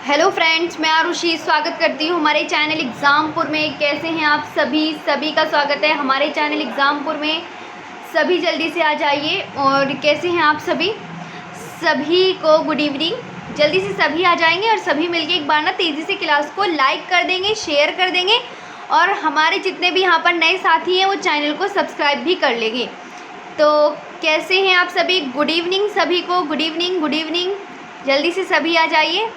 Hello friends, मैं आरुषि स्वागत करती हूँ हमारे चैनल एग्ज़ामपुर में। कैसे हैं आप सभी का स्वागत है हमारे चैनल एग्ज़ामपुर में। सभी जल्दी से आ जाइए। और कैसे हैं आप सभी को गुड इवनिंग। जल्दी से सभी आ जाएंगे और सभी मिलके एक बार ना तेज़ी से क्लास को लाइक कर देंगे, शेयर कर देंगे और हमारे जितने भी यहाँ पर नए साथी हैं वो चैनल को सब्सक्राइब भी कर लेंगे। तो कैसे हैं आप सभी? गुड इवनिंग सभी को, गुड इवनिंग गुड इवनिंग। जल्दी से सभी आ जाइए।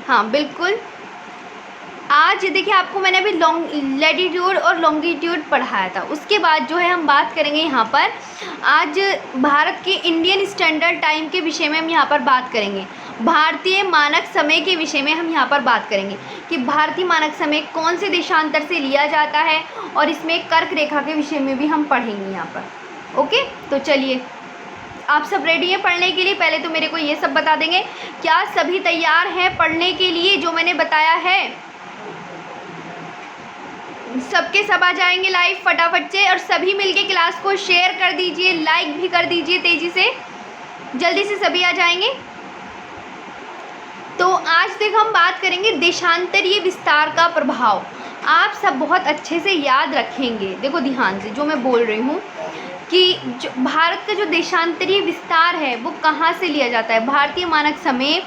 हाँ बिल्कुल। आज देखिए आपको मैंने अभी लैटिट्यूड और लॉन्गिट्यूड पढ़ाया था, उसके बाद जो है हम बात करेंगे यहाँ पर आज भारत के इंडियन स्टैंडर्ड टाइम के विषय में हम यहाँ पर बात करेंगे। भारतीय मानक समय के विषय में हम यहाँ पर बात करेंगे कि भारतीय मानक समय कौन से देशांतर से लिया जाता है और इसमें कर्क रेखा के विषय में भी हम पढ़ेंगे यहाँ पर। ओके, तो चलिए आप सब रेडी हैं पढ़ने के लिए? पहले तो मेरे को ये सब बता देंगे, क्या सभी तैयार हैं पढ़ने के लिए जो मैंने बताया है? सबके सब आ जाएंगे लाइव फटाफट से और सभी मिलके क्लास को शेयर कर दीजिए, लाइक भी कर दीजिए तेजी से। जल्दी से सभी आ जाएंगे। तो आज देखो हम बात करेंगे देशांतरीय विस्तार का प्रभाव। आप सब बहुत अच्छे से याद रखेंगे, देखो ध्यान से जो मैं बोल रही हूँ कि जो भारत का जो देशांतरीय विस्तार है वो कहाँ से लिया जाता है, भारतीय मानक समय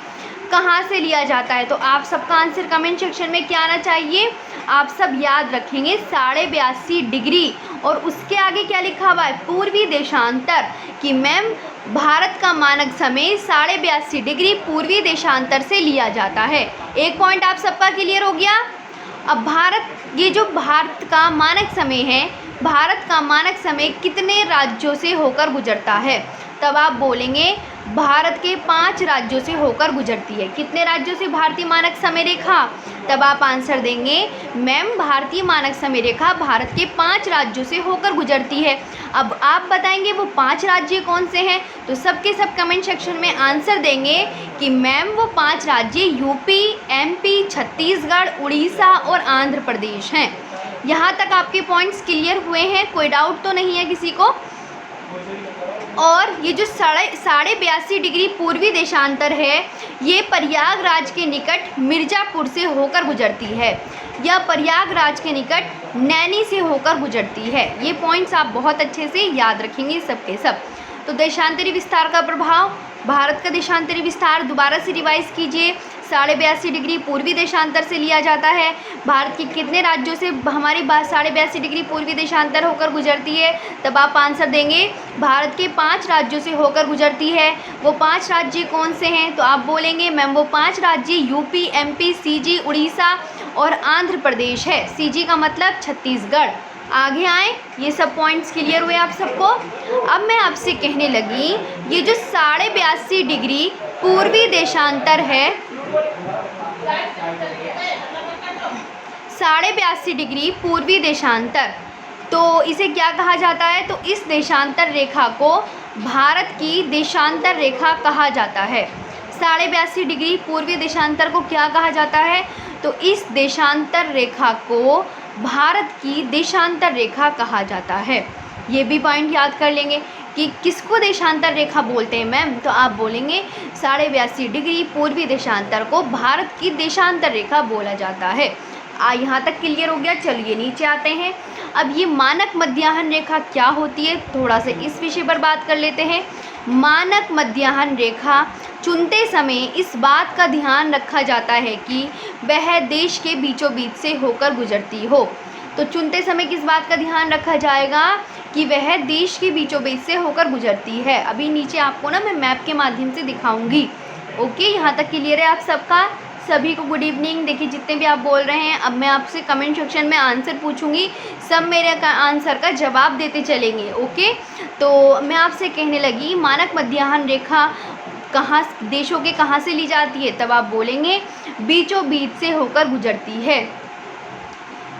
कहाँ से लिया जाता है। तो आप सबका आंसर कमेंट सेक्शन में क्या आना चाहिए? आप सब याद रखेंगे 82.5 डिग्री और उसके आगे क्या लिखा हुआ है? पूर्वी देशांतर। कि मैम भारत का मानक समय 82.5 डिग्री पूर्वी देशांतर से लिया जाता है। एक पॉइंट आप सबका क्लियर हो गया। अब ये जो भारत का मानक समय है, भारत का मानक समय कितने राज्यों से होकर गुजरता है? तब आप बोलेंगे भारत के 5 राज्यों से होकर गुजरती है। कितने राज्यों से भारतीय मानक समय रेखा? तब आप आंसर देंगे मैम भारतीय मानक समय रेखा भारत के 5 राज्यों से होकर गुजरती है। अब आप बताएंगे वो 5 राज्य कौन से हैं? तो सबके सब कमेंट सेक्शन में आंसर देंगे कि मैम वो 5 राज्य यूपी, एमपी, छत्तीसगढ़, उड़ीसा और आंध्र प्रदेश हैं। यहाँ तक आपके पॉइंट्स क्लियर हुए हैं? कोई डाउट तो नहीं है किसी को? और ये जो 82.5 डिग्री पूर्वी देशांतर है ये प्रयागराज के निकट मिर्ज़ापुर से होकर गुजरती है या प्रयागराज के निकट नैनी से होकर गुजरती है। ये पॉइंट्स आप बहुत अच्छे से याद रखेंगे सबके सब। तो देशांतरी विस्तार का प्रभाव, भारत का देशांतरी विस्तार दोबारा से रिवाइज कीजिए। 82.5 डिग्री पूर्वी देशांतर से लिया जाता है। भारत के कितने राज्यों से हमारी 82.5 डिग्री पूर्वी देशांतर होकर गुजरती है? तब आप आंसर देंगे भारत के 5 राज्यों से होकर गुजरती है। वो 5 राज्य कौन से हैं? तो आप बोलेंगे मैम वो 5 राज्य यूपी, एमपी, सीजी, उड़ीसा और आंध्र प्रदेश है। सीजी का मतलब छत्तीसगढ़। आगे आए, ये सब पॉइंट्स क्लियर हुए आप सबको? अब मैं आपसे कहने लगी ये जो 82.5 डिग्री पूर्वी देशांतर है, 82.5 डिग्री पूर्वी देशांतर, तो इसे क्या कहा जाता है? तो इस देशांतर रेखा को भारत की देशांतर रेखा कहा जाता है। 82.5 डिग्री पूर्वी देशांतर को क्या कहा जाता है? तो इस देशांतर रेखा को भारत की देशांतर रेखा कहा जाता है। ये भी पॉइंट याद कर लेंगे कि किसको देशांतर रेखा बोलते हैं मैम? तो आप बोलेंगे 82.5 डिग्री पूर्वी देशांतर को भारत की देशांतर रेखा बोला जाता है। यहाँ तक क्लियर हो गया? चलिए नीचे आते हैं। अब ये मानक मध्याह्न रेखा क्या होती है, थोड़ा सा इस विषय पर बात कर लेते हैं। मानक मध्याह्न रेखा चुनते समय इस बात का ध्यान रखा जाता है कि वह देश के बीचों बीच से होकर गुजरती हो। तो चुनते समय किस बात का ध्यान रखा जाएगा? कि वह देश के बीचों बीच से होकर गुजरती है। अभी नीचे आपको ना मैं मैप के माध्यम से दिखाऊंगी। ओके, यहाँ तक क्लियर है आप सबका? सभी को गुड इवनिंग। देखिए जितने भी आप बोल रहे हैं, अब मैं आपसे कमेंट सेक्शन में आंसर पूछूंगी, सब मेरे आंसर का जवाब देते चलेंगे। ओके, तो मैं आपसे कहने लगी मानक मध्याह्न रेखा कहाँ, देशों के कहाँ से ली जाती है? तब आप बोलेंगे बीचों बीच से होकर गुजरती है।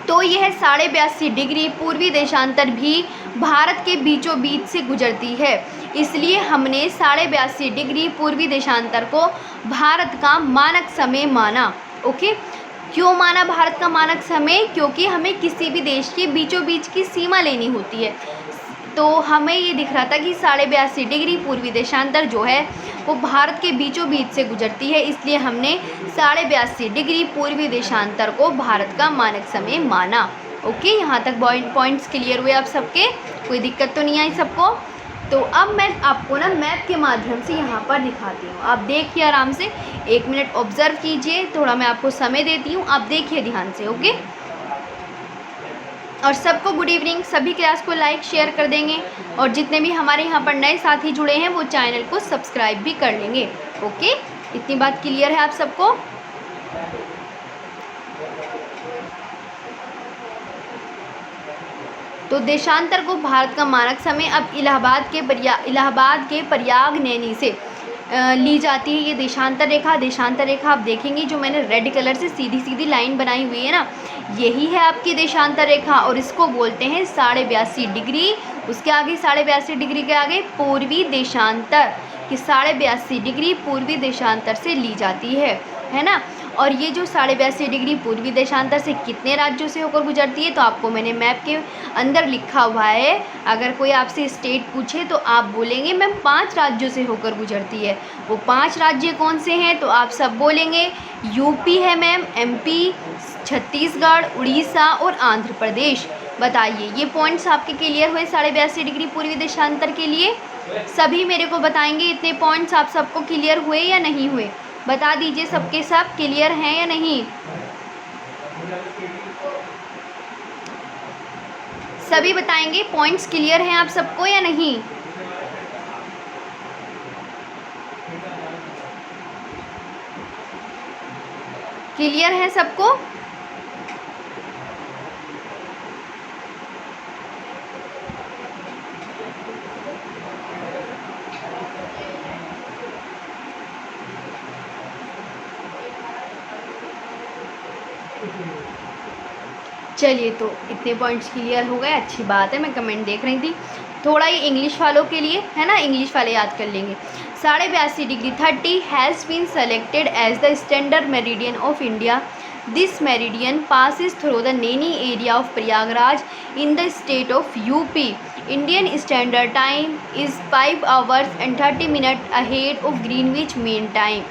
तो यह 82.5 डिग्री पूर्वी देशांतर भी भारत के बीचों बीच से गुजरती है, इसलिए हमने 82.5 डिग्री पूर्वी देशांतर को भारत का मानक समय माना। ओके, क्यों माना भारत का मानक समय? क्योंकि हमें किसी भी देश के बीचों बीच की सीमा लेनी होती है। तो हमें ये दिख रहा था कि 82.5 डिग्री पूर्वी देशांतर जो है वो भारत के बीचों बीच से गुजरती है, इसलिए हमने 82.5 डिग्री पूर्वी देशांतर को भारत का मानक समय माना। ओके, यहाँ तक पॉइंट्स क्लियर हुए आप सबके? कोई दिक्कत तो नहीं आई सबको? तो अब मैं आपको ना मैप के माध्यम से यहाँ पर दिखाती हूँ, आप देखिए आराम से, 1 मिनट ऑब्जर्व कीजिए, थोड़ा मैं आपको समय देती हूँ, आप देखिए ध्यान से। ओके, और सबको गुड इवनिंग, सभी क्लास को लाइक शेयर कर देंगे, और जितने भी हमारे यहाँ पर नए साथी जुड़े हैं वो चैनल को सब्सक्राइब भी कर लेंगे। ओके, इतनी बात क्लियर है आप सबको? तो देशांतर को भारत का मानक समय अब इलाहाबाद के प्रयाग नैनी से ली जाती है। ये देशांतर रेखा आप देखेंगे जो मैंने रेड कलर से सीधी सीधी लाइन बनाई हुई है ना, यही है आपकी देशांतर रेखा, और इसको बोलते हैं 82.5 डिग्री। उसके आगे 82.5 डिग्री के आगे पूर्वी देशांतर, कि 82.5 डिग्री पूर्वी देशांतर से ली जाती है ना। और ये जो 82.5 डिग्री पूर्वी देशांतर से कितने राज्यों से होकर गुजरती है, तो आपको मैंने मैप के अंदर लिखा हुआ है। अगर कोई आपसे स्टेट पूछे तो आप बोलेंगे मैम 5 राज्यों से होकर गुजरती है। वो 5 राज्य कौन से हैं, तो आप सब बोलेंगे यूपी है मैम, एमपी, छत्तीसगढ़, उड़ीसा और आंध्र प्रदेश। बताइए, ये पॉइंट्स आपके क्लियर हुए 82.5 डिग्री पूर्वी देशांतर के लिए? सभी मेरे को बताएंगे इतने पॉइंट्स आप सबको क्लियर हुए या नहीं हुए? बता दीजिए, सबके सब क्लियर हैं या नहीं? सभी बताएंगे पॉइंट्स क्लियर हैं आप सबको या नहीं? क्लियर है सबको? चलिए, तो इतने पॉइंट्स क्लियर हो गए, अच्छी बात है। मैं कमेंट देख रही थी, थोड़ा ही इंग्लिश वालों के लिए है ना, इंग्लिश वाले याद कर लेंगे। 82.5 degree 30 has been selected as the standard meridian of India. This meridian passes through the Naini area of Prayagraj in the state of UP. Indian Standard Time is 5 hours and 30 minutes ahead of Greenwich Mean Time।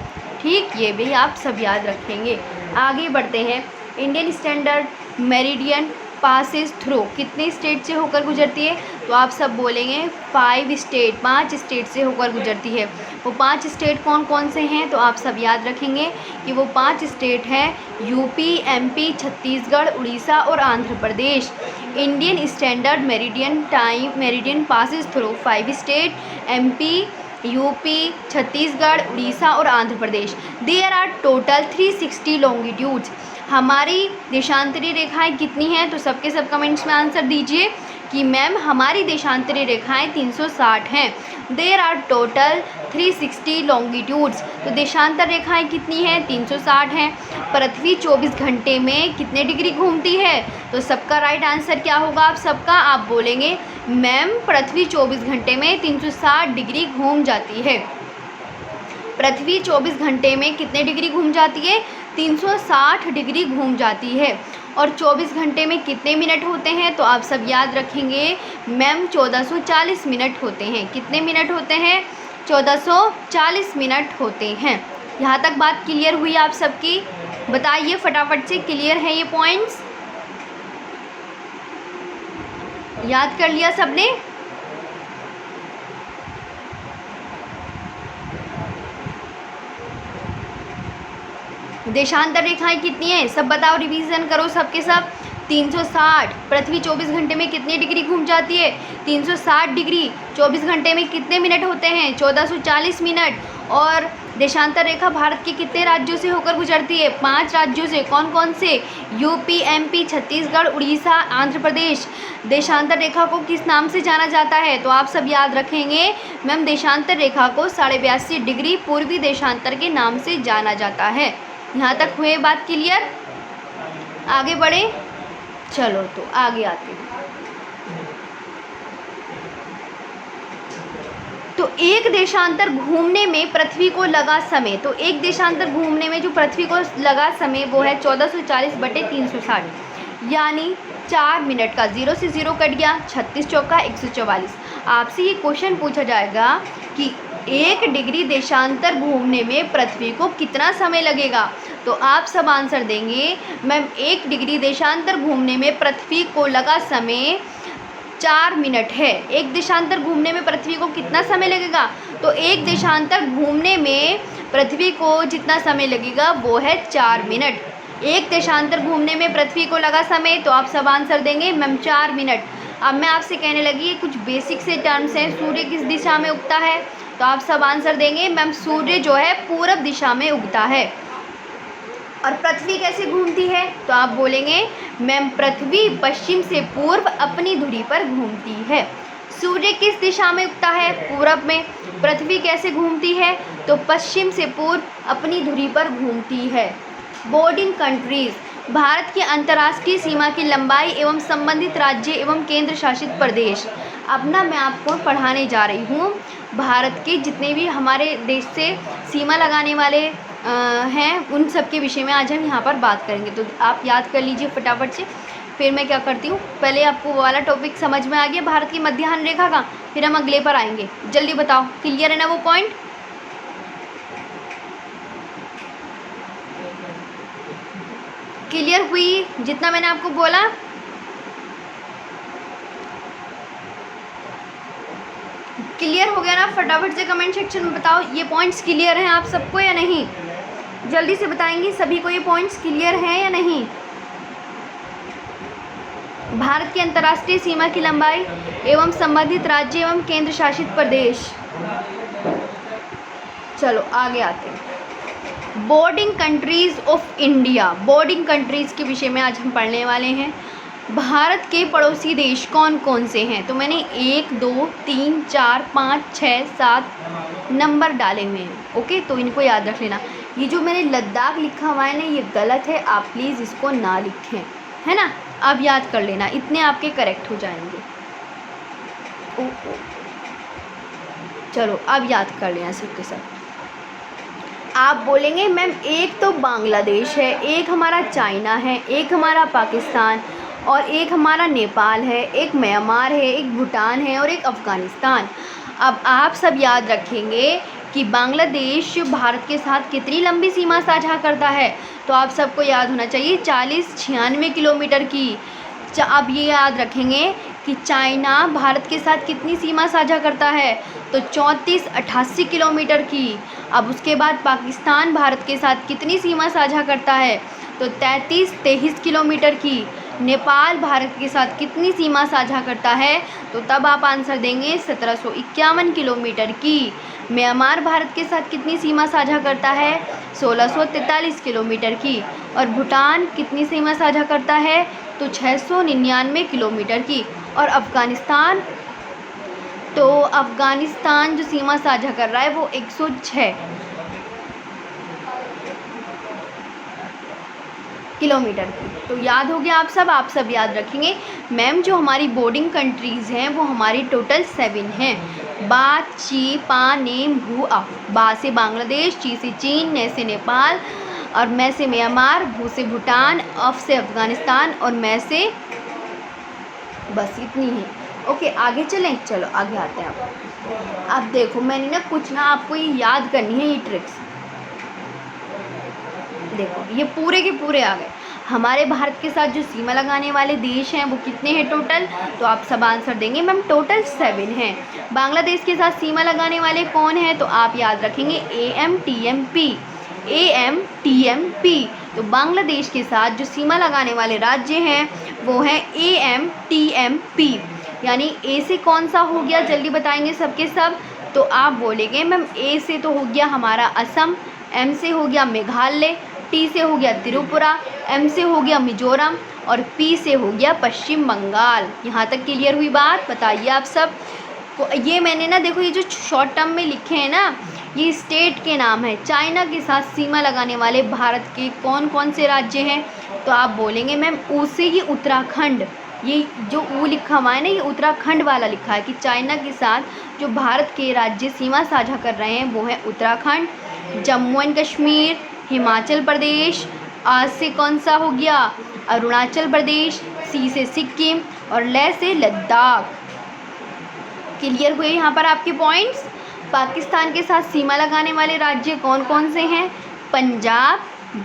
ठीक, ये भी आप सब याद रखेंगे। आगे बढ़ते हैं। Indian standard meridian passes through कितने स्टेट से होकर गुजरती है, तो आप सब बोलेंगे 5 स्टेट, 5 स्टेट से होकर गुजरती है। वो 5 स्टेट कौन कौन से हैं, तो आप सब याद रखेंगे कि वो 5 स्टेट हैं यूपी, एमपी, छत्तीसगढ़, उड़ीसा और Andhra Pradesh. Indian standard meridian passes through 5 state MP, UP, Chhattisgarh, Orissa और Andhra Pradesh. There are total 360 longitudes. हमारी देशांतरी रेखाएं कितनी हैं, तो सबके सब कमेंट्स में आंसर दीजिए कि मैम हमारी देशांतरी रेखाएं 360 हैं। There are total 360 longitudes. तो देशांतर रेखाएं कितनी हैं, 360 हैं। पृथ्वी 24 घंटे में कितने डिग्री घूमती है, तो सबका राइट आंसर क्या होगा आप सबका? आप बोलेंगे मैम पृथ्वी 24 घंटे में 360 डिग्री घूम जाती है। पृथ्वी 24 घंटे में कितने डिग्री घूम जाती है, 360 डिग्री घूम जाती है। और 24 घंटे में कितने मिनट होते हैं, तो आप सब याद रखेंगे मैम 1440 मिनट होते हैं। कितने मिनट होते हैं, 1440 मिनट होते हैं। यहाँ तक बात क्लियर हुई आप सबकी? बताइए फटाफट से, क्लियर है ये पॉइंट्स? याद कर लिया सबने? देशांतर रेखाएं कितनी हैं, सब बताओ, रिवीजन करो सबके सब। 360। पृथ्वी 24 घंटे में कितनी डिग्री घूम जाती है, 360 डिग्री। 24 घंटे में कितने मिनट होते हैं, 1440 मिनट। और देशांतर रेखा भारत के कितने राज्यों से होकर गुजरती है, 5 राज्यों से। कौन कौन से? UP, MP, Chhattisgarh, Orissa, Andhra Pradesh. देशांतर रेखा को किस नाम से जाना जाता है, तो आप सब याद रखेंगे मैम देशांतर रेखा को 82.5 डिग्री पूर्वी देशांतर के नाम से जाना जाता है। यहाँ तक हुए बात क्लियर? आगे बढ़े, चलो तो आगे आते हैं। तो एक देशांतर घूमने में पृथ्वी को लगा समय, तो एक देशांतर घूमने में जो पृथ्वी को लगा समय वो है 1440/360। यानी 4 मिनट का 0 से 0 कट गया, 36 चौका 144। आपसे ये क्वेश्चन पूछा जाएगा कि 1 डिग्री देशांतर घूमने में पृथ्वी को कितना समय लगेगा, तो आप सब आंसर देंगे मैम 1 डिग्री देशांतर घूमने में पृथ्वी को लगा समय 4 मिनट है। एक देशांतर घूमने में पृथ्वी को कितना समय लगेगा, तो एक देशांतर घूमने में पृथ्वी को जितना समय लगेगा वो है 4 मिनट। एक देशांतर घूमने में पृथ्वी को लगा समय, तो आप सब आंसर देंगे मैम 4 मिनट। अब मैं आपसे कहने लगी ये कुछ बेसिक से टर्म्स हैं। सूर्य किस दिशा में उगता है, तो आप सब आंसर देंगे मैम सूर्य जो है पूरब दिशा में उगता है। और पृथ्वी कैसे घूमती है, तो आप बोलेंगे मैम पृथ्वी पश्चिम से पूर्व अपनी धुरी पर घूमती है। सूर्य किस दिशा में उगता है, पूरब में। पृथ्वी कैसे घूमती है, तो पश्चिम से पूर्व अपनी धुरी पर घूमती है। बॉर्डरिंग कंट्रीज़, भारत की अंतर्राष्ट्रीय सीमा की लंबाई एवं संबंधित राज्य एवं केंद्र शासित प्रदेश। अब ना मैं आपको पढ़ाने जा रही हूँ भारत के जितने भी हमारे देश से सीमा लगाने वाले हैं उन सब के विषय में आज हम यहाँ पर बात करेंगे। तो आप याद कर लीजिए फटाफट से। फिर मैं क्या करती हूँ, पहले आपको वो वाला टॉपिक समझ में आ गया भारत की मध्याह्न रेखा का, फिर हम अगले पर आएंगे। जल्दी बताओ, क्लियर है ना वो पॉइंट? क्लियर हुई जितना मैंने आपको बोला? क्लियर हो गया ना? फटाफट से कमेंट सेक्शन में बताओ ये पॉइंट्स क्लियर हैं आप सबको या नहीं। जल्दी से बताएंगे सभी को ये पॉइंट्स क्लियर हैं या नहीं। भारत की अंतर्राष्ट्रीय सीमा की लंबाई एवं संबंधित राज्य एवं केंद्र शासित प्रदेश। चलो आगे आते हैं। Bordering countries of India, bordering countries के विषय में आज हम पढ़ने वाले हैं। भारत के पड़ोसी देश कौन कौन से हैं, तो मैंने 1 2 3 4 5 6 7 नंबर डाले हुए हैं। ओके, तो इनको याद रख लेना। ये जो मैंने लद्दाख लिखा हुआ है ना, ये गलत है, आप प्लीज़ इसको ना लिखें, है ना। अब याद कर लेना, इतने आपके करेक्ट हो जाएंगे। चलो अब याद कर लेना सबके सब। आप बोलेंगे मैम एक तो बांग्लादेश है, एक हमारा चाइना है, एक हमारा पाकिस्तान और एक हमारा नेपाल है, एक म्यांमार है, एक भूटान है और एक अफ़गानिस्तान। अब आप सब याद रखेंगे कि बांग्लादेश भारत के साथ कितनी लंबी सीमा साझा करता है, तो आप सबको याद होना चाहिए 40-96 किलोमीटर की। अब ये याद रखेंगे कि चाइना भारत के साथ कितनी सीमा साझा करता है, तो 34-88 किलोमीटर की। अब उसके बाद पाकिस्तान भारत के साथ कितनी सीमा साझा करता है, तो 33-23 किलोमीटर की। नेपाल भारत के साथ कितनी सीमा साझा करता है, तो तब आप आंसर देंगे 1751 किलोमीटर की। म्यांमार भारत के साथ कितनी सीमा साझा करता है, 1643 किलोमीटर की। और भूटान कितनी सीमा साझा करता है, तो 699 किलोमीटर की। और अफ़गानिस्तान, तो अफ़गानिस्तान जो सीमा साझा कर रहा है वो 106 किलोमीटर की। तो याद हो गया आप सब याद रखेंगे। मैम जो हमारी बॉर्डरिंग कंट्रीज़ हैं वो हमारी टोटल 7 हैं। बा, ची, पा, नेम, भू, अफ। बा से बांग्लादेश, ची से चीन, ने से नेपाल और मैं से म्यांमार, भू से भूटान, अफ से अफ़गानिस्तान और मैं से बस इतनी ही। ओके आगे चलें, चलो आगे आते हैं। अब देखो मैंने ना कुछ ना आपको ये याद करनी है, ये ट्रिक्स देखो ये पूरे के पूरे आ गए। हमारे भारत के साथ जो सीमा लगाने वाले देश हैं वो कितने हैं टोटल, तो आप सब आंसर देंगे मैम टोटल 7 हैं। बांग्लादेश के साथ सीमा लगाने वाले कौन हैं, तो आप याद रखेंगे AMTMP, AMTMP। तो बांग्लादेश के साथ जो सीमा लगाने वाले राज्य हैं वो हैं AMTMP। यानी ए से कौन सा हो गया, जल्दी बताएंगे सबके सब। तो आप बोलेंगे मैम ए से तो हो गया हमारा असम, एम से हो गया मेघालय, टी से हो गया त्रिपुरा, एम से हो गया मिजोरम और पी से हो गया पश्चिम बंगाल। यहाँ तक क्लियर हुई बात? बताइए आप सब को। ये मैंने ना देखो ये जो शॉर्ट टर्म में लिखे हैं ना, ये स्टेट के नाम है। चाइना के साथ सीमा लगाने वाले भारत के कौन कौन से राज्य हैं, तो आप बोलेंगे मैम ऊ से ये उत्तराखंड। ये जो ऊ लिखा हुआ है ना, ये उत्तराखंड वाला लिखा है कि चाइना के साथ जो भारत के राज्य सीमा साझा कर रहे हैं वो है उत्तराखंड, जम्मू एंड कश्मीर, हिमाचल प्रदेश। आज से कौन सा हो गया, अरुणाचल प्रदेश, सी से सिक्किम और ल से लद्दाख। क्लियर हुए यहाँ पर आपके पॉइंट्स। पाकिस्तान के साथ सीमा लगाने वाले राज्य कौन कौन से हैं? पंजाब,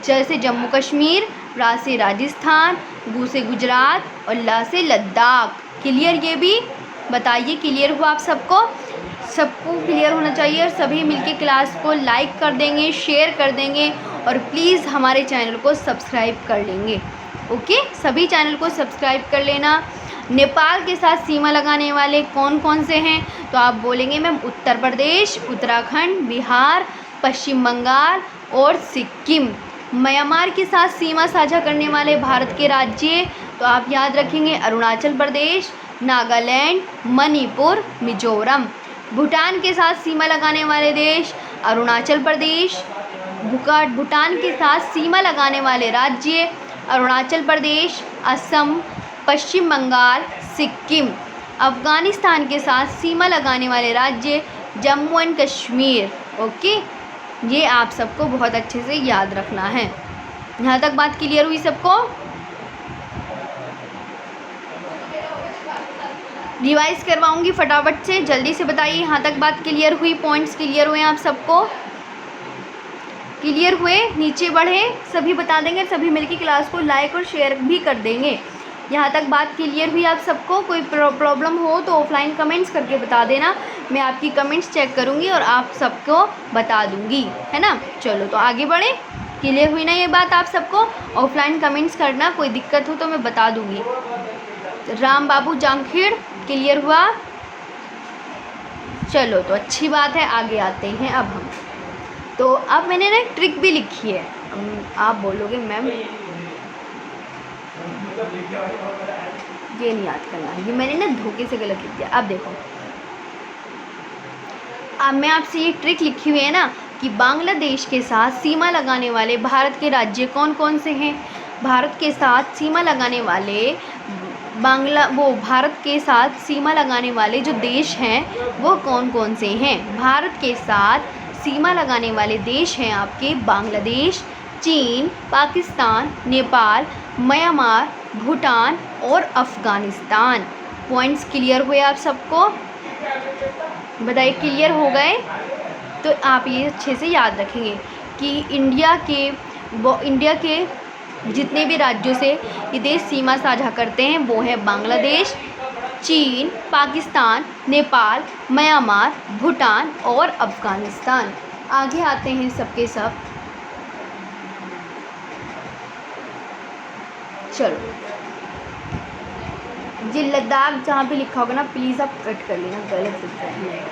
ज से जम्मू कश्मीर, रा से राजस्थान, गु से गुजरात और ला से लद्दाख। क्लियर? ये भी बताइए क्लियर हुआ आप सबको? सबको क्लियर होना चाहिए और सभी मिलके क्लास को लाइक कर देंगे, शेयर कर देंगे और प्लीज़ हमारे चैनल को सब्सक्राइब कर लेंगे। ओके, सभी चैनल को सब्सक्राइब कर लेना। नेपाल के साथ सीमा लगाने वाले कौन कौन से हैं? तो आप बोलेंगे मैम उत्तर प्रदेश, उत्तराखंड, बिहार, पश्चिम बंगाल और सिक्किम। म्यांमार के साथ सीमा साझा करने वाले भारत के राज्य तो आप याद रखेंगे अरुणाचल प्रदेश, नागालैंड, मणिपुर, मिजोरम। भूटान के साथ सीमा लगाने वाले देश अरुणाचल प्रदेश। भूटान के साथ सीमा लगाने वाले राज्य अरुणाचल प्रदेश, असम, पश्चिम बंगाल, सिक्किम। अफ़गानिस्तान के साथ सीमा लगाने वाले राज्य जम्मू एंड कश्मीर। ओके, ये आप सबको बहुत अच्छे से याद रखना है। यहाँ तक बात क्लियर हुई सबको? रिवाइज करवाऊंगी फटाफट से, जल्दी से बताइए यहाँ तक बात क्लियर हुई? पॉइंट्स क्लियर हुए आप सबको? क्लियर हुए? नीचे बढ़े, सभी बता देंगे, सभी मिलकर क्लास को लाइक और शेयर भी कर देंगे। यहाँ तक बात क्लियर हुई आप सबको? कोई प्रॉब्लम हो तो ऑफलाइन कमेंट्स करके बता देना, मैं आपकी कमेंट्स चेक करूँगी और आप सबको बता दूँगी, है ना। चलो तो आगे बढ़े। क्लियर हुई ना ये बात आप सबको? ऑफलाइन कमेंट्स करना, कोई दिक्कत हो तो मैं बता दूँगी। राम बाबू जांखेड़, क्लियर हुआ? चलो तो अच्छी बात है, आगे आते हैं अब हम। तो अब मैंने ना एक ट्रिक भी लिखी है। आप बोलोगे मैम ये नहीं याद करना है, ये मैंने ना धोखे से गलत लिख दिया। अब देखो, अब मैं आपसे ये ट्रिक लिखी हुई है ना कि बांग्लादेश के साथ सीमा लगाने वाले भारत के राज्य कौन कौन से हैं? भारत के साथ सीमा लगाने वाले भारत के साथ सीमा लगाने वाले जो देश हैं वो कौन कौन से हैं? भारत के साथ सीमा लगाने वाले देश हैं आपके बांग्लादेश, चीन, पाकिस्तान, नेपाल, म्यांमार, भूटान और अफ़गानिस्तान। पॉइंट्स क्लियर हुए आप सबको? बताइए क्लियर हो गए? तो आप ये अच्छे से याद रखेंगे कि इंडिया के जितने भी राज्यों से ये देश सीमा साझा करते हैं वो है बांग्लादेश, चीन, पाकिस्तान, नेपाल, म्यांमार, भूटान और अफ़गानिस्तान। आगे आते हैं सबके सब। चलो, ये लद्दाख जहाँ पे लिखा होगा ना प्लीज़ आप कट कर लेना, गलत लिख रहे हैं,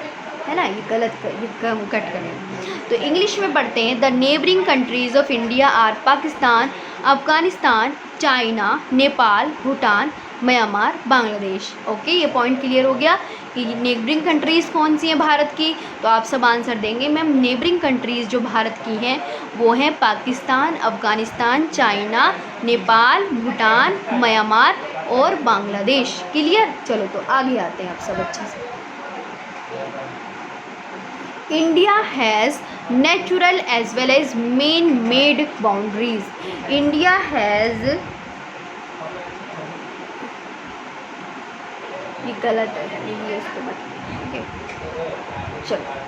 है ना, ये गलत कट कर लेना। तो इंग्लिश में पढ़ते हैं the neighbouring countries of India are Pakistan, Afghanistan, China, Nepal, Bhutan, Myanmar, Bangladesh. Okay, ये पॉइंट क्लियर हो गया कि नेबरिंग कंट्रीज़ कौन सी हैं भारत की? तो आप सब आंसर देंगे मैम नेबरिंग कंट्रीज़ जो भारत की हैं वो हैं पाकिस्तान, अफ़गानिस्तान, चाइना, नेपाल, भूटान, म्यांमार और बांग्लादेश। क्लियर? चलो तो आगे आते हैं आप सब अच्छे से। India has natural as well as man made boundaries. India has, ये गलत है, ये इसको मत। ओके, चलो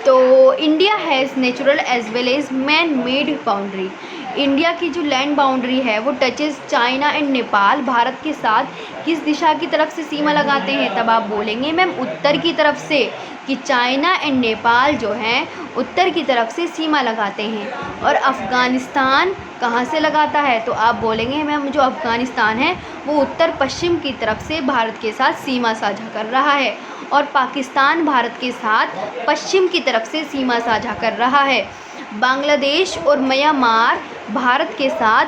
तो India has natural as well as man made boundary. India की जो लैंड बाउंड्री है वो touches China and Nepal. Bharat के साथ किस दिशा की तरफ से सीमा लगाते हैं? तब आप बोलेंगे मैम उत्तर की तरफ से, कि चाइना एंड नेपाल जो हैं उत्तर की तरफ से सीमा लगाते हैं। और अफ़गानिस्तान कहाँ से लगाता है? तो आप बोलेंगे मैम जो अफ़गानिस्तान है वो उत्तर पश्चिम की तरफ से भारत के साथ सीमा साझा कर रहा है। और पाकिस्तान भारत के साथ पश्चिम की तरफ से सीमा साझा कर रहा है। बांग्लादेश और म्यांमार भारत के साथ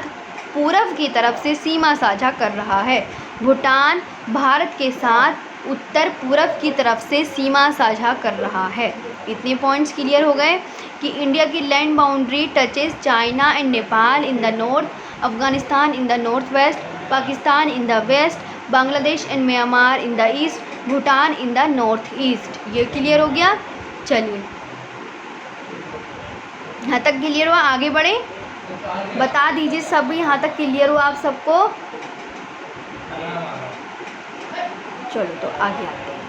पूर्व की तरफ से सीमा साझा कर रहा है। भूटान भारत के साथ उत्तर पूर्व की तरफ से सीमा साझा कर रहा है। इतने पॉइंट्स क्लियर हो गए कि इंडिया की land boundary touches China and Nepal in the north, Afghanistan in the north west, Pakistan in the west, Bangladesh and Myanmar in the east, Bhutan in the north east. ये क्लियर हो गया? चलिए यहाँ तक क्लियर हुआ? आगे बढ़े, बता दीजिए सब यहाँ तक क्लियर हुआ आप सबको? चलो तो आगे आते हैं।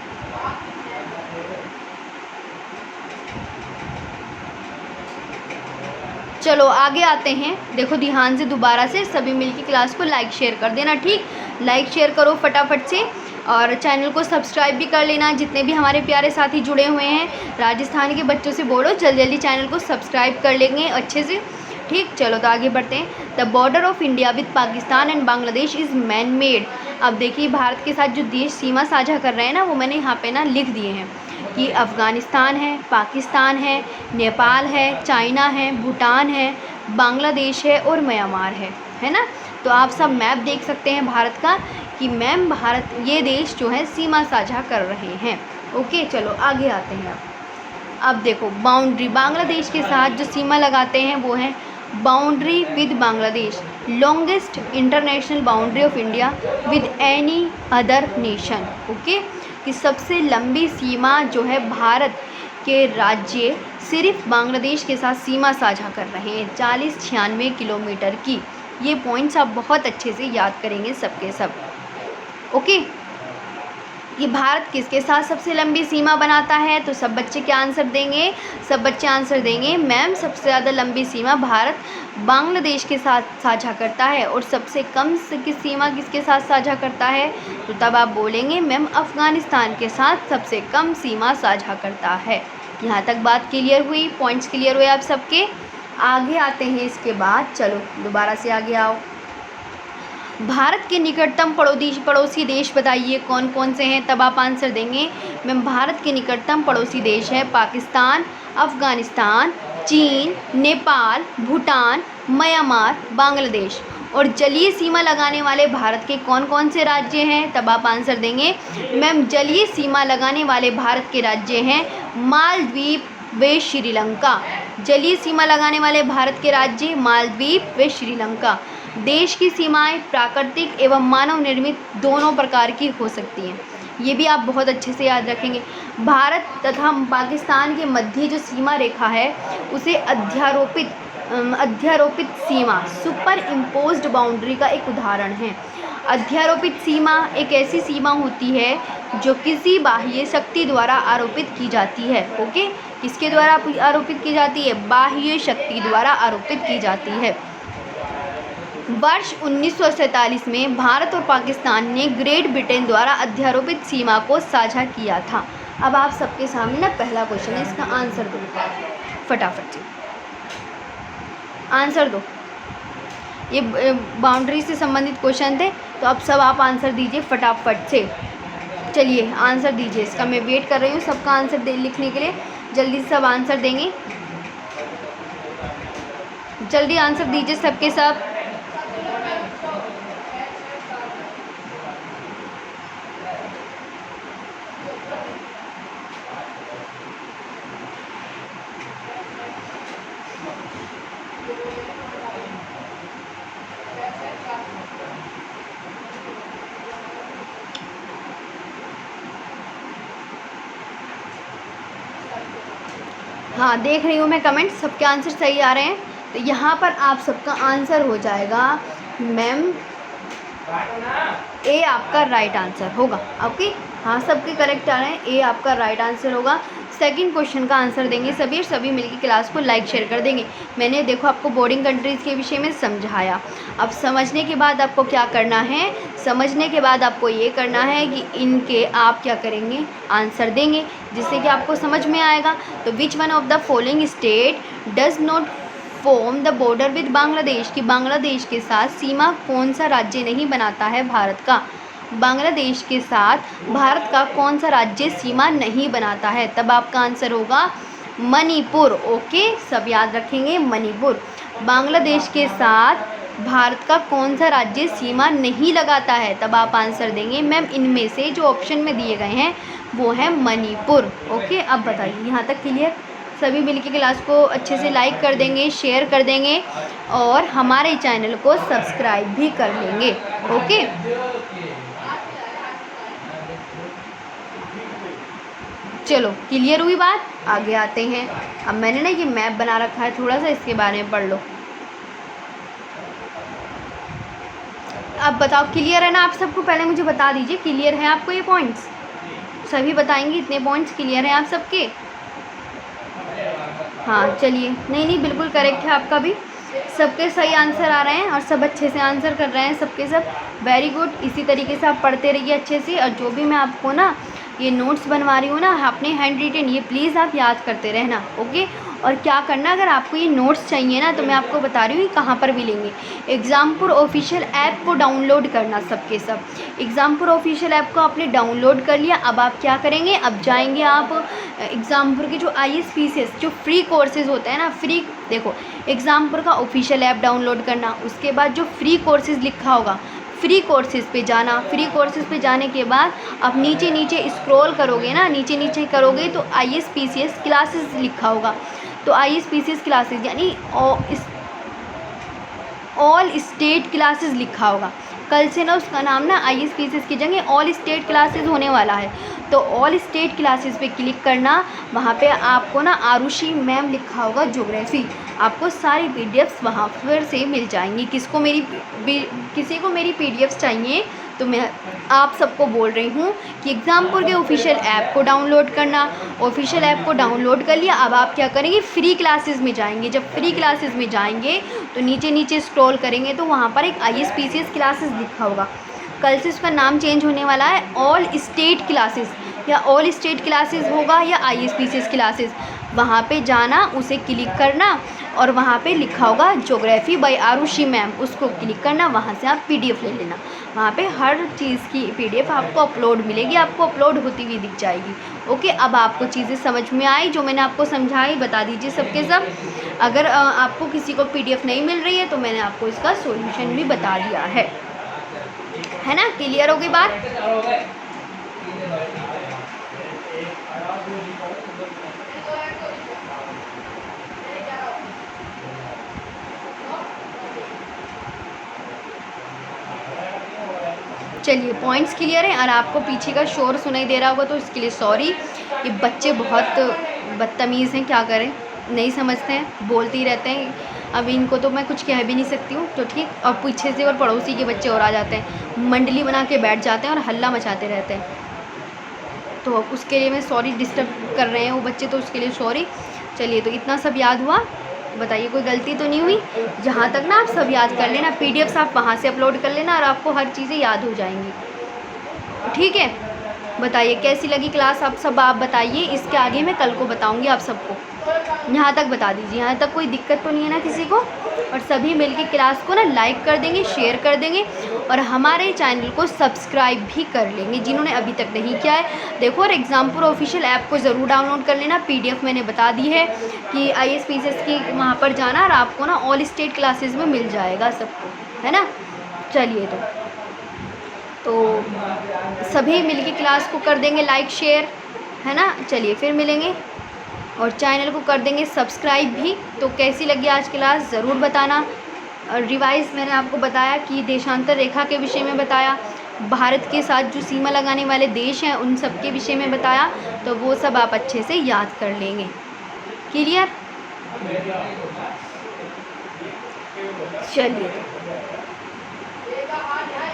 चलो आगे आते हैं। देखो ध्यान से दोबारा से सभी मिलकर क्लास को लाइक शेयर कर देना, ठीक? लाइक शेयर करो फटाफट से, और चैनल को सब्सक्राइब भी कर लेना। जितने भी हमारे प्यारे साथी जुड़े हुए हैं राजस्थान के बच्चों से बोलो जल्दी जल्दी चैनल को सब्सक्राइब कर लेंगे अच्छे से, ठीक? चलो तो आगे बढ़ते हैं। The border of India with Pakistan and Bangladesh is man made. अब देखिए भारत के साथ जो देश सीमा साझा कर रहे हैं ना, वो मैंने यहाँ पे ना लिख दिए हैं कि अफ़गानिस्तान है, पाकिस्तान है, नेपाल है, चाइना है, भूटान है, बांग्लादेश है और म्यांमार है ना? तो आप सब मैप देख सकते हैं भारत का कि मैम भारत ये देश जो है सीमा साझा कर रहे हैं। ओके, चलो आगे आते हैं। अब देखो बाउंड्री, बांग्लादेश के साथ जो सीमा लगाते हैं वो है boundary with Bangladesh, longest international boundary of India with any other nation. Okay, कि सबसे लंबी सीमा जो है भारत के राज्य सिर्फ बांग्लादेश के साथ सीमा साझा कर रहे हैं 40-96 किलोमीटर की। ये पॉइंट्स आप बहुत अच्छे से याद करेंगे सबके सब। ओके, ये भारत किसके साथ सबसे लंबी सीमा बनाता है? तो सब बच्चे क्या आंसर देंगे? सब बच्चे आंसर देंगे मैम सबसे ज़्यादा लंबी सीमा भारत बांग्लादेश के साथ साझा करता है। और सबसे कम की सीमा किसके साथ साझा करता है? तो तब आप बोलेंगे मैम अफ़गानिस्तान के साथ सबसे कम सीमा साझा करता है। यहाँ तक बात क्लियर हुई? पॉइंट्स क्लियर हुए आप सबके? आगे आते हैं इसके बाद। चलो दोबारा से आगे आओ। भारत के निकटतम पड़ोसी देश बताइए कौन कौन से हैं? तब आप आंसर देंगे मैम भारत के निकटतम पड़ोसी देश है पाकिस्तान, अफ़गानिस्तान, चीन, नेपाल, भूटान, म्यांमार, बांग्लादेश। और जलीय सीमा लगाने वाले भारत के कौन कौन से राज्य हैं? तब आप आंसर देंगे मैम जलीय सीमा लगाने वाले भारत के राज्य हैं मालदीव व श्रीलंका। जलीय सीमा लगाने वाले भारत के राज्य मालदीव व श्रीलंका। देश की सीमाएं प्राकृतिक एवं मानव निर्मित दोनों प्रकार की हो सकती हैं। ये भी आप बहुत अच्छे से याद रखेंगे। भारत तथा पाकिस्तान के मध्य जो सीमा रेखा है उसे अध्यारोपित सीमा सुपर इम्पोज्ड बाउंड्री का एक उदाहरण है। अध्यारोपित सीमा एक ऐसी सीमा होती है जो किसी बाह्य शक्ति द्वारा आरोपित की जाती है। ओके, किसके द्वारा आरोपित की जाती है? बाह्य शक्ति द्वारा आरोपित की जाती है। वर्ष 1947 में भारत और पाकिस्तान ने ग्रेट ब्रिटेन द्वारा अध्यारोपित सीमा को साझा किया था। अब आप सबके सामने ना पहला क्वेश्चन है, इसका आंसर दो फटाफट से। आंसर दो, ये बाउंड्री से संबंधित क्वेश्चन थे, तो अब सब आप आंसर दीजिए फटाफट से। चलिए आंसर दीजिए इसका, मैं वेट कर रही हूँ सबका आंसर लिखने के लिए। जल्दी से सब आंसर देंगे, जल्दी आंसर दीजिए सबके सब। हाँ देख रही हूँ मैं कमेंट, सबके आंसर सही आ रहे हैं। तो यहाँ पर आप सबका आंसर हो जाएगा मैम ए आपका राइट आंसर होगा। ओके, हाँ सबके करेक्ट आ रहे हैं, ए आपका राइट आंसर होगा। सेकंड क्वेश्चन का आंसर देंगे सभी, और सभी मिलकर क्लास को लाइक शेयर कर देंगे। मैंने देखो आपको बोर्डिंग कंट्रीज़ के विषय में समझाया। अब समझने के बाद आपको क्या करना है? समझने के बाद आपको ये करना है कि इनके आप क्या करेंगे? आंसर देंगे, जिससे कि आपको समझ में आएगा। तो which one of the following state does not form the border with Bangladesh, कि बांग्लादेश के साथ सीमा कौन सा राज्य नहीं बनाता है भारत का? बांग्लादेश के साथ भारत का कौन सा राज्य सीमा नहीं बनाता है? तब आपका आंसर होगा मणिपुर। ओके, सब याद रखेंगे मणिपुर। बांग्लादेश के साथ भारत का कौन सा राज्य सीमा नहीं लगाता है? तब आप आंसर देंगे मैम इनमें से जो ऑप्शन में दिए गए हैं वो है मणिपुर। ओके, अब बताइए यहाँ तक क्लियर? सभी मिलकर क्लास को अच्छे से लाइक कर देंगे, शेयर कर देंगे और हमारे चैनल को सब्सक्राइब भी कर लेंगे। ओके, चलो क्लियर हुई बात, आगे आते हैं। अब मैंने ना ये मैप बना रखा है, थोड़ा सा इसके बारे में पढ़ लो। अब बताओ क्लियर है ना आप सबको? पहले मुझे बता दीजिए क्लियर है आपको ये पॉइंट्स? सभी बताएंगे इतने पॉइंट्स क्लियर हैं आप सबके? हाँ चलिए, नहीं बिल्कुल करेक्ट है आपका भी, सबके सही आंसर आ रहे हैं और सब अच्छे से आंसर कर रहे हैं सबके सब। वेरी गुड, इसी तरीके से आप पढ़ते रहिए अच्छे से। और जो भी मैं आपको ना ये नोट्स बनवा रही हूँ ना अपने हैंड रिटन, ये प्लीज़ आप याद करते रहना, ओके। और क्या करना, अगर आपको ये नोट्स चाहिए ना तो मैं आपको बता रही हूँ कहाँ पर मिलेंगे। एग्ज़ामपुर ऑफिशियल ऐप को डाउनलोड करना सबके सब। एग्ज़ामपुर ऑफिशियल ऐप को आपने डाउनलोड कर लिया, अब आप क्या करेंगे, अब जाएंगे आप एग्ज़ामपुर के जो ISPCS जो फ्री कोर्सेज़ होते हैं ना, फ्री, देखो एग्ज़ामपुर का ऑफिशियल ऐप डाउनलोड करना, उसके बाद जो फ्री कोर्सेज़ लिखा होगा फ्री कोर्सेज़ पे जाना। फ्री कोर्सेज़ पे जाने के बाद अब नीचे नीचे स्क्रॉल करोगे ना, नीचे नीचे करोगे तो ISPCS क्लासेस लिखा होगा। तो ISPCS क्लासेस यानी ऑल स्टेट क्लासेस लिखा होगा। कल से ना उसका नाम ना ISPCS की जगह ऑल स्टेट क्लासेस होने वाला है। तो ऑल स्टेट क्लासेस पे क्लिक करना, वहाँ पे आपको ना आरुषि मैम लिखा होगा ज्योग्राफी, आपको सारी PDFs वहाँ पर से मिल जाएंगी। किसी को मेरी PDFs चाहिए तो मैं आप सबको बोल रही हूँ कि एग्ज़ामपुर के ऑफिशियल ऐप को डाउनलोड करना। ऑफिशियल ऐप को डाउनलोड कर लिया, अब आप क्या करेंगे, फ्री क्लासेस में जाएंगे। जब फ्री क्लासेस में जाएंगे तो नीचे नीचे स्क्रॉल करेंगे तो वहाँ पर एक ISPCS क्लासेस लिखा होगा। कल से उसका नाम चेंज होने वाला है, ऑल स्टेट क्लासेस, या ऑल स्टेट क्लासेस होगा या ISPCS क्लासेस। वहाँ पे जाना, उसे क्लिक करना और वहाँ पे लिखा होगा ज्योग्राफी बाय आरुषि मैम, उसको क्लिक करना, वहाँ से आप PDF ले लेना। वहाँ पे हर चीज़ की PDF आपको अपलोड मिलेगी, आपको अपलोड होती हुई दिख जाएगी, ओके। अब आपको चीज़ें समझ में आई जो मैंने आपको समझाई, बता दीजिए सबके सब। अगर आपको किसी को PDF नहीं मिल रही है तो मैंने आपको इसका सोल्यूशन भी बता दिया है ना? क्लियर हो गई बात? चलिए पॉइंट्स क्लियर हैं। और आपको पीछे का शोर सुनाई दे रहा होगा तो इसके लिए सॉरी, ये बच्चे बहुत बदतमीज़ हैं, क्या करें, नहीं समझते हैं, बोलते ही रहते हैं। अब इनको तो मैं कुछ कह भी नहीं सकती हूँ, तो ठीक। और पीछे से और पड़ोसी के बच्चे और आ जाते हैं, मंडली बना के बैठ जाते हैं और हल्ला मचाते रहते हैं। तो उसके लिए मैं सॉरी, डिस्टर्ब कर रहे हैं वो बच्चे, तो उसके लिए सॉरी। चलिए, तो इतना सब याद हुआ, बताइए कोई गलती तो नहीं हुई? जहाँ तक ना आप सब याद कर लेना, PDFs आप वहाँ से अपलोड कर लेना और आपको हर चीज़ें याद हो जाएंगी, ठीक है। बताइए कैसी लगी क्लास, आप बताइए। इसके आगे मैं कल को बताऊंगी आप सबको। यहाँ तक बता दीजिए, यहाँ तक कोई दिक्कत तो नहीं है ना किसी को? और सभी मिलके क्लास को ना लाइक कर देंगे, शेयर कर देंगे और हमारे चैनल को सब्सक्राइब भी कर लेंगे जिन्होंने अभी तक नहीं किया है। देखो, और एग्ज़ामपुर ऑफिशियल ऐप को ज़रूर डाउनलोड कर लेना। PDF मैंने बता दी है कि ISPCS की वहाँ पर जाना और आपको ना ऑल स्टेट क्लासेस में मिल जाएगा सबको, है ना। चलिए, तो सभी मिलके क्लास को कर देंगे लाइक शेयर, है ना। चलिए फिर मिलेंगे और चैनल को कर देंगे सब्सक्राइब भी। तो कैसी लगी आज क्लास ज़रूर बताना। और रिवाइज़ मैंने आपको बताया कि देशांतर रेखा के विषय में बताया, भारत के साथ जो सीमा लगाने वाले देश हैं उन सब के विषय में बताया, तो वो सब आप अच्छे से याद कर लेंगे। क्लियर?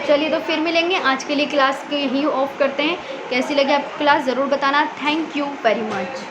चलिए तो फिर मिलेंगे। आज के लिए क्लास को यहीं ऑफ करते हैं। कैसी लगी आपको क्लास ज़रूर बताना। Thank you very much.